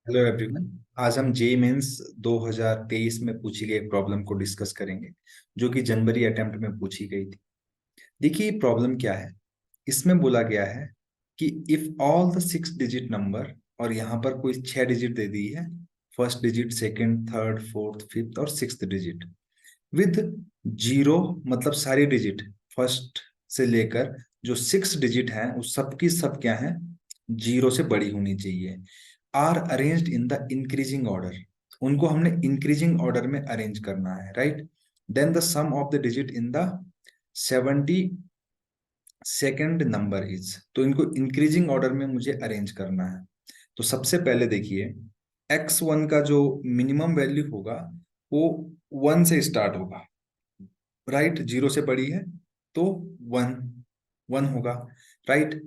Hello everyone. आज हम JEE mains 2023 में पूछी गई प्रॉब्लम को डिस्कस करेंगे, जो कि जनवरी अटेम्प्ट में पूछी गई थी। देखिए प्रॉब्लम क्या है। इसमें बोला गया है कि if all the 6 digit number, और यहाँ पर कोई 6 डिजिट दे दी है, first digit, second, third, fourth, fifth और सिक्स्थ डिजिट विद जीरो, मतलब सारी डिजिट फर्स्ट से लेकर जो 6 डिजिट हैं उस सबकी सब क्या है, जीरो से बड़ी होनी चाहिए। Are arranged in the increasing order, उनको हमने इंक्रीजिंग ऑर्डर में अरेंज करना है, right. Then the sum of the digit in the 72nd number is, तो इनको इंक्रीजिंग ऑर्डर में मुझे अरेंज करना है। तो सबसे पहले देखिए, x1 का जो मिनिमम वैल्यू होगा वो 1 से स्टार्ट होगा, राइट। जीरो से बड़ी है तो 1 1 होगा, राइट।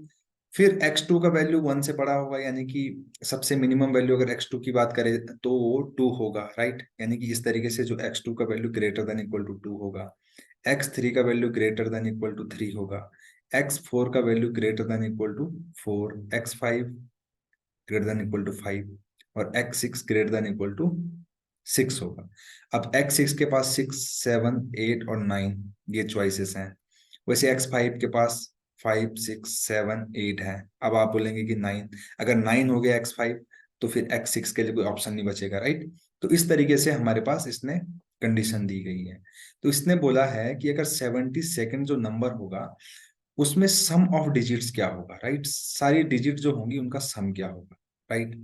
फिर x2 का वैल्यू 1 से बड़ा होगा, यानी कि सबसे मिनिमम वैल्यू अगर x2 की बात करें तो वो 2 होगा, राइट। यानी कि इस तरीके से जो x2 का value greater than equal to 2 होगा, x3 का value greater than equal to 3 होगा, x4 का value greater than equal to 4, x5 greater than equal to 5 और x6 greater than equal to 6 होगा। अब x6 के पास 6, 7, 8 और 9 ये चॉइसेस हैं। वैसे x5 के पास 5, 6, 7, 8 है। अब आप बोलेंगे कि 9, अगर 9 हो गया x5 तो फिर x6 के लिए कोई ऑप्शन नहीं बचेगा, राइट। तो इस तरीके से हमारे पास इसने कंडीशन दी गई है। तो इसने बोला है कि अगर 72nd जो नंबर होगा उसमें सम ऑफ डिजिट्स क्या होगा, राइट। सारी डिजिट जो होंगी उनका सम क्या होगा, राइट।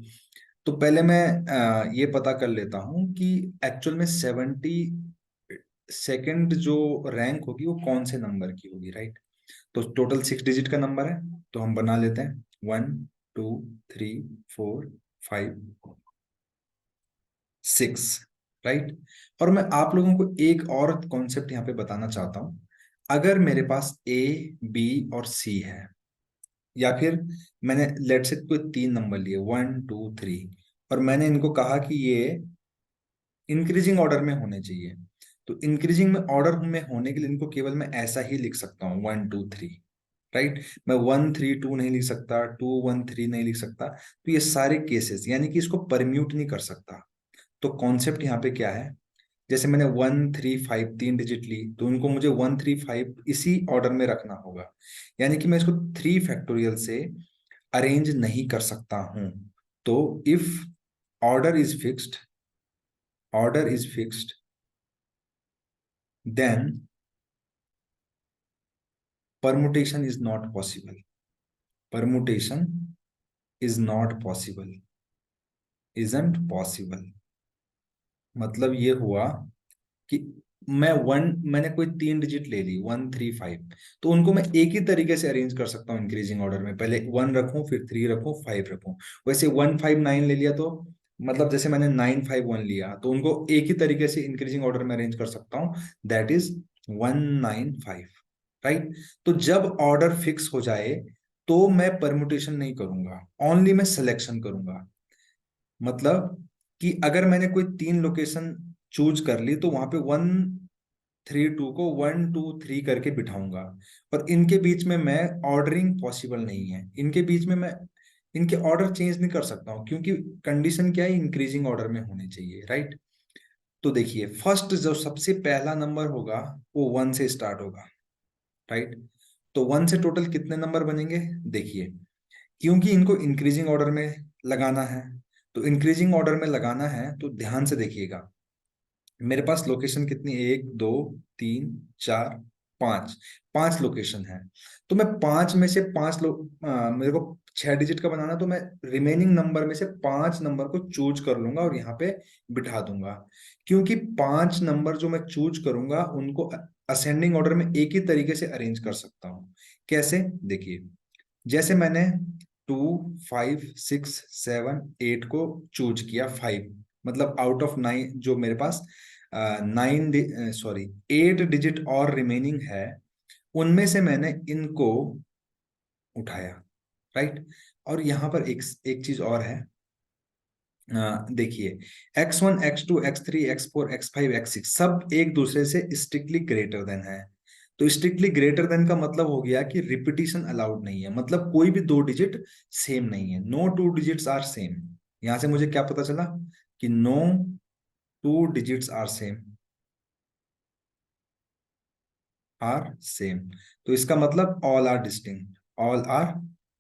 तो पहले मैं ये पता कर लेता हूं कि एक्चुअल में 72nd जो रैंक होगी वो कौन से नंबर की होगी, राइट। तो टोटल 6 डिजिट का नंबर है, तो हम बना लेते हैं 1, 2, 3, 4, 5, 6, राइट। और मैं आप लोगों को एक और कॉन्सेप्ट यहाँ पे बताना चाहता हूं। अगर मेरे पास ए, बी और सी है, या फिर मैंने लेट से कोई 3 नंबर लिए 1, 2, 3, और मैंने इनको कहा कि ये इंक्रीजिंग ऑर्डर में होने चाहिए, तो इंक्रीजिंग में ऑर्डर में होने के लिए इनको केवल मैं ऐसा ही लिख सकता हूँ 1, 2, 3, राइट। मैं 1, 3, 2 नहीं लिख सकता, 2, 1, 3 नहीं लिख सकता। तो ये सारे केसेस, यानी कि इसको परम्यूट नहीं कर सकता। तो कॉन्सेप्ट यहाँ पे क्या है, जैसे मैंने 1, 3, 5 3 डिजिट ली, तो उनको मुझे 1, 3, 5 इसी ऑर्डर में रखना होगा। यानी कि मैं इसको 3 फैक्टोरियल से अरेंज नहीं कर सकता हूं। तो if order is fixed, order is fixed, then permutation is not possible, permutation is not possible, isn't possible। मतलब ये हुआ कि मैंने कोई 3 डिजिट ले ली 1, 3, 5, तो उनको मैं एक ही तरीके से अरेंज कर सकता हूँ इंक्रीजिंग ऑर्डर में, पहले 1 रखूं, फिर 3 रखूं, 5 रखूं। वैसे 1, 5, 9 ले लिया तो मतलब जैसे मैंने 9, 5, 1 लिया, तो उनको एक ही तरीके से इंक्रीजिंग ऑर्डर में अरेंज कर सकता हूँ, दैट इज 1, 9, 5, राइट। तो जब ऑर्डर फिक्स हो जाए तो मैं परमुटेशन नहीं करूंगा, ओनली मैं सिलेक्शन करूंगा। मतलब कि अगर मैंने कोई 3 लोकेशन चूज कर ली तो वहां पे 1, 3, 2 को 1, 2, 3 करके बिठाऊंगा, और इनके बीच में मैं ऑर्डरिंग पॉसिबल नहीं है, इनके बीच में मैं इनके ऑर्डर चेंज नहीं कर सकता हूँ, क्योंकि कंडीशन क्या है, इंक्रीजिंग ऑर्डर में होने चाहिए, राइट। तो देखिए फर्स्ट जो सबसे पहला नंबर होगा वो 1 से स्टार्ट होगा, राइट। तो 1 से टोटल कितने नंबर बनेंगे, देखिए, क्योंकि इनको इंक्रीजिंग ऑर्डर में लगाना है, तो इंक्रीजिंग ऑर्डर में लगाना है तो ध्यान से देखिएगा। मेरे पास लोकेशन कितनी, 1, 2, 3, 4, 5, 5 लोकेशन है। तो मैं 5 में से 5 लोग, मेरे को 6 डिजिट का बनाना, तो मैं रिमेनिंग नंबर में से 5 नंबर को चूज कर लूंगा और यहाँ पे बिठा दूंगा। क्योंकि 5 नंबर जो मैं चूज करूंगा उनको असेंडिंग ऑर्डर में एक ही तरीके से अरेंज कर सकता हूँ। कैसे, देखिए, जैसे मैंने 2, 5, 6, 7, 8 को चूज किया, 5 मतलब आउट ऑफ 9 जो मेरे पास 8 डिजिट और रिमेनिंग है, उनमें से मैंने इनको उठाया, राइट। और यहाँ पर एक एक चीज और है, देखिए, x1, x2, x3, x4, x5, x6 सब एक दूसरे से स्ट्रिक्टली ग्रेटर देन है। तो स्ट्रिक्टली ग्रेटर देन का मतलब हो गया कि रिपीटिशन अलाउड नहीं है, मतलब कोई भी 2 डिजिट सेम नहीं है, नो 2 डिजिट्स आर सेम, यहां से मुझे क्या पता चला कि no two digits are same. तो इसका मतलब all are distinct, all are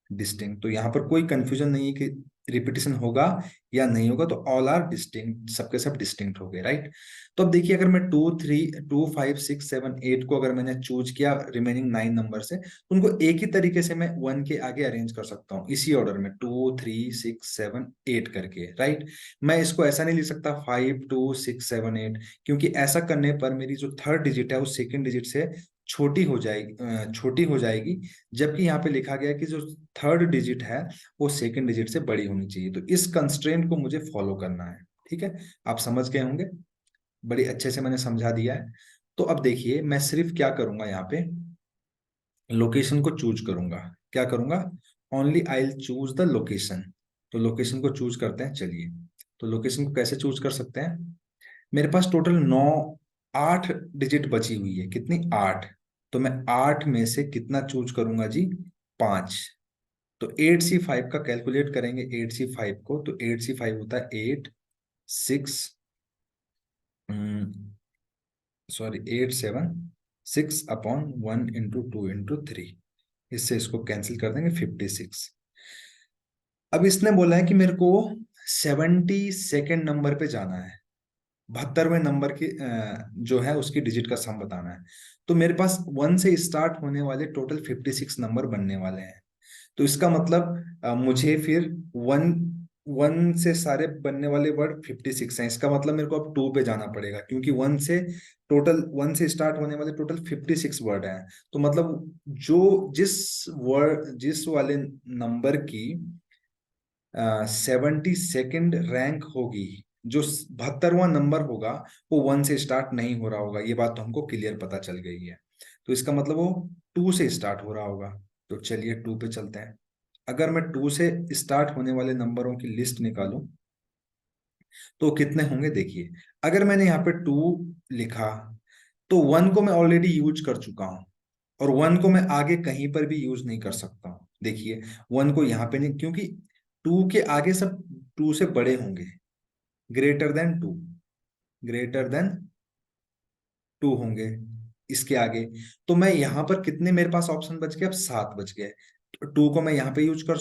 distinct. तो यहाँ पर कोई कंफ्यूजन नहीं है कि रिपीटिशन होगा या नहीं होगा, तो ऑल आर डिस्टिंक्ट, सबके सब डिस्टिंक्ट हो गए, राइट। तो अब देखिए, अगर मैं 2 3 2 5 6 7 8 को अगर मैंने चूज किया रिमेनिंग 9 नंबर से, तो उनको एक ही तरीके से मैं 1 के आगे अरेंज कर सकता हूँ, इसी ऑर्डर में 2 3 6 7 8 करके, राइट। मैं इसको ऐसा नहीं लिख सकता 5 2 6 7 8, क्योंकि ऐसा करने पर मेरी जो थर्ड डिजिट है वो सेकंड डिजिट से छोटी हो जाएगी, जबकि यहाँ पे लिखा गया है कि जो थर्ड डिजिट है वो सेकंड डिजिट से बड़ी होनी चाहिए। तो इस कंस्ट्रेंट को मुझे फॉलो करना है, ठीक है। आप समझ गए होंगे, बड़ी अच्छे से मैंने समझा दिया है। तो अब देखिए, मैं सिर्फ क्या करूंगा, यहाँ पे लोकेशन को चूज करूंगा। क्या करूंगा? Only I will choose the location. तो लोकेशन को चूज करते हैं, चलिए। तो लोकेशन को कैसे चूज कर सकते हैं? मेरे पास टोटल 8 डिजिट बची हुई है, कितनी? 8। तो मैं 8 में से कितना चूज करूंगा जी? 5। तो 8C5 का कैलकुलेट करेंगे, 8C5 को, तो 8C5 होता है 8 6, सॉरी 8 7 6/1 × 2 × 3। इससे इसको कैंसिल कर देंगे, 56। अब इसने बोला है कि मेरे को 72nd नंबर पे जाना है, 72वें नंबर की जो है उसकी डिजिट का सम बताना है। तो मेरे पास 1 से स्टार्ट होने वाले टोटल 56 नंबर बनने वाले हैं। तो इसका मतलब मुझे फिर वन वन से सारे बनने वाले वर्ड 56 हैं। इसका मतलब मेरे को अब 2 पे जाना पड़ेगा, क्योंकि 1 से स्टार्ट होने वाले टोटल 56 वर्ड हैं। तो मतलब जो जिस वाले नंबर की 72nd रैंक होगी, जो 72वां नंबर होगा, वो 1 से स्टार्ट नहीं हो रहा होगा। ये बात तो हमको क्लियर पता चल गई है। तो इसका मतलब वो 2 से स्टार्ट हो रहा होगा। तो चलिए 2 पे चलते हैं। अगर मैं 2 से स्टार्ट होने वाले नंबरों की लिस्ट निकालूं, तो कितने होंगे? देखिए, अगर मैंने यहाँ पे 2 लिखा, तो 1 को मैं ऑलरेडी यूज कर चुका हूं, और 1 को मैं आगे कहीं पर भी यूज नहीं कर सकता हूं। देखिए, 1 को यहाँ पे नहीं, क्योंकि 2 के आगे सब 2 से बड़े होंगे, ग्रेटर देन 2, ग्रेटर देन 2 होंगे इसके आगे। तो मैं यहाँ पर कितने मेरे पास ऑप्शन बच गए? अब 7 बच गए। 2 को मैं यहाँ पे यूज कर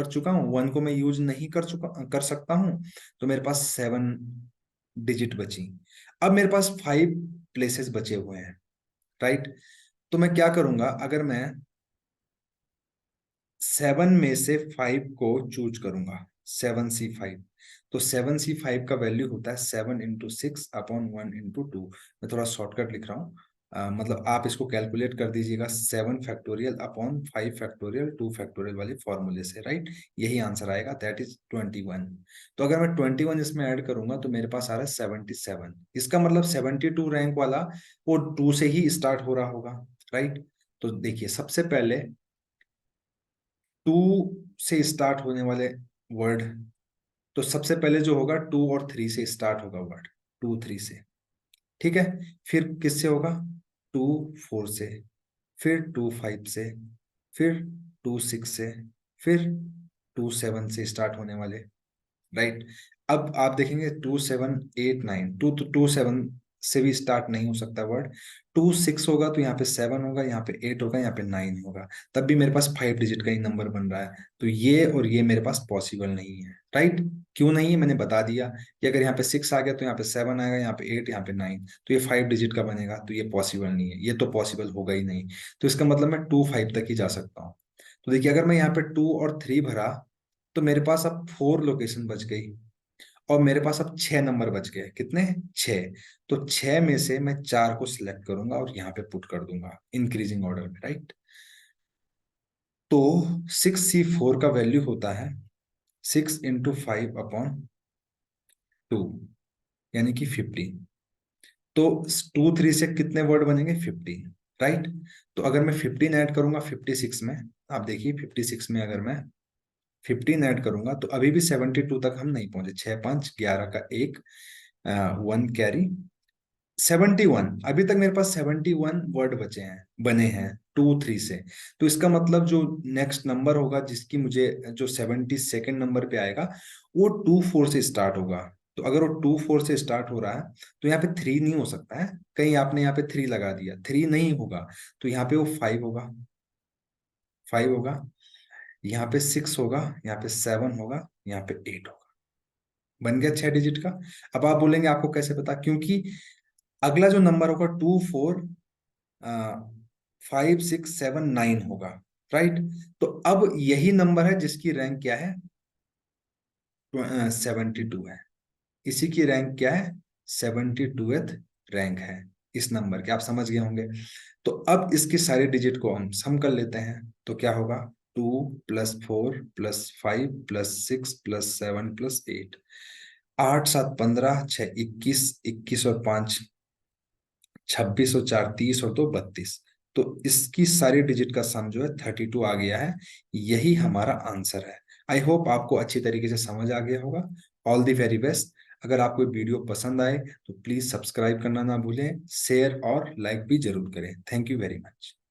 चुका हूँ, 1 को मैं यूज नहीं कर सकता हूँ। तो मेरे पास 7 डिजिट बची। अब मेरे पास 5 प्लेसेस बचे हुए हैं, राइट। तो मैं क्या करूंगा, अगर मैं 7 में से 5 को चूज करूंगा, 7C5, तो 7C5 का वैल्यू होता है 7 × 6/1 × 2। मैं थोड़ा शॉर्टकट लिख रहा हूँ, मतलब आप इसको कैलकुलेट कर दीजिएगा 7 फैक्टोरियल/5 फैक्टोरियल 2 फैक्टोरियल वाले फॉर्मूले से, राइट। यही आंसर आएगा, दैट इज 21। तो अगर मैं 21 इसमें ऐड करूंगा, तो मेरे पास आ रहा है 77। इसका मतलब 72 रैंक वाला वो 2 से ही स्टार्ट हो रहा होगा, राइट। तो देखिए, सबसे पहले 2 से स्टार्ट होने वाले वर्ड, तो सबसे पहले जो होगा 2 और 3 से स्टार्ट होगा वर्ड, 2 3 से, ठीक है। फिर किससे होगा? 2 4 से, फिर 2 5 से, फिर 2 6 से, फिर 2 7 से स्टार्ट होने वाले, राइट। अब आप देखेंगे 2 7 8 9, 2 7 से भी स्टार्ट नहीं हो सकता वर्ड। 2 6 होगा तो यहाँ पे 7 होगा, यहाँ पे 8 होगा, यहाँ पे 9 होगा, तब भी मेरे पास 5 डिजिट का ही नंबर बन रहा है। तो ये और ये मेरे पास पॉसिबल नहीं है, राइट। क्यों नहीं है? मैंने बता दिया कि अगर यहाँ पे 6 आ गया तो यहाँ पे 7 आएगा, यहाँ पे 8, यहाँ पे 9, तो ये 5 डिजिट का बनेगा, तो ये पॉसिबल नहीं है, ये तो पॉसिबल होगा ही नहीं। तो इसका मतलब मैं 2 5 तक ही जा सकता हूँ। तो देखिए, अगर मैं यहाँ पे 2 और 3 भरा, तो मेरे पास अब 4 लोकेशन बच गई, और मेरे पास अब 6 नंबर बच गए। कितने? 6। तो 6 में से मैं 4 को सिलेक्ट करूंगा और यहाँ पे पुट कर दूंगा इंक्रीजिंग ऑर्डर में, राइट। तो 6C4 का वैल्यू होता है 6 × 5/2, यानी कि 15। तो 2 3 से कितने वर्ड बनेंगे? 15, राइट। तो अगर मैं 15 ऐड करूंगा 56 में, आप देखिए 56 में अगर मैं 15 ऐड करूंगा, तो अभी भी 72 तक हम नहीं पहुंचे। 6 5 11 का एक 1 कैरी 71। अभी तक मेरे पास 71 वर्ड बचे हैं, बने हैं। 23 से। तो इसका मतलब जो नेक्स्ट नंबर होगा जिसकी मुझे जो 72nd नंबर पे आएगा वो 24 से स्टार्ट होगा। तो अगर वो 24 से स्टार्ट हो रहा है तो यहाँ पे 3 नहीं हो सकता है। कहीं आपने यहाँ पे 3 लगा दिया, 3 नहीं होगा, तो यहाँ पे वो 5 होगा, 5 होगा, यहाँ पे 6 होगा, यहाँ पे 7 होगा, यहाँ पे 8 होगा। बन गया 6 डिजिट का। अब आप बोलेंगे आपको कैसे पता, क्योंकि अगला जो नंबर होगा 2 4 5 6 7 9 होगा, राइट। तो अब यही नंबर है जिसकी रैंक क्या है, 72 है। इसी की रैंक क्या है, 72th रैंक है इस नंबर के, आप समझ गए होंगे। तो अब इसकी सारी डिजिट को हम सम कर लेते हैं, तो क्या होगा, 2 + 4 + 5 + 6 + 7 + 8, 8 7 15, 6 21, 21 और 5 26 और 4 30 और 2 32। तो इसकी सारी डिजिट का सम जो है 32 आ गया है। यही हमारा आंसर है। आई होप आपको अच्छी तरीके से समझ आ गया होगा। All the very best. अगर आपको वीडियो पसंद आए तो प्लीज सब्सक्राइब करना ना भूलें, शेयर और लाइक भी जरूर करें। Thank you very much.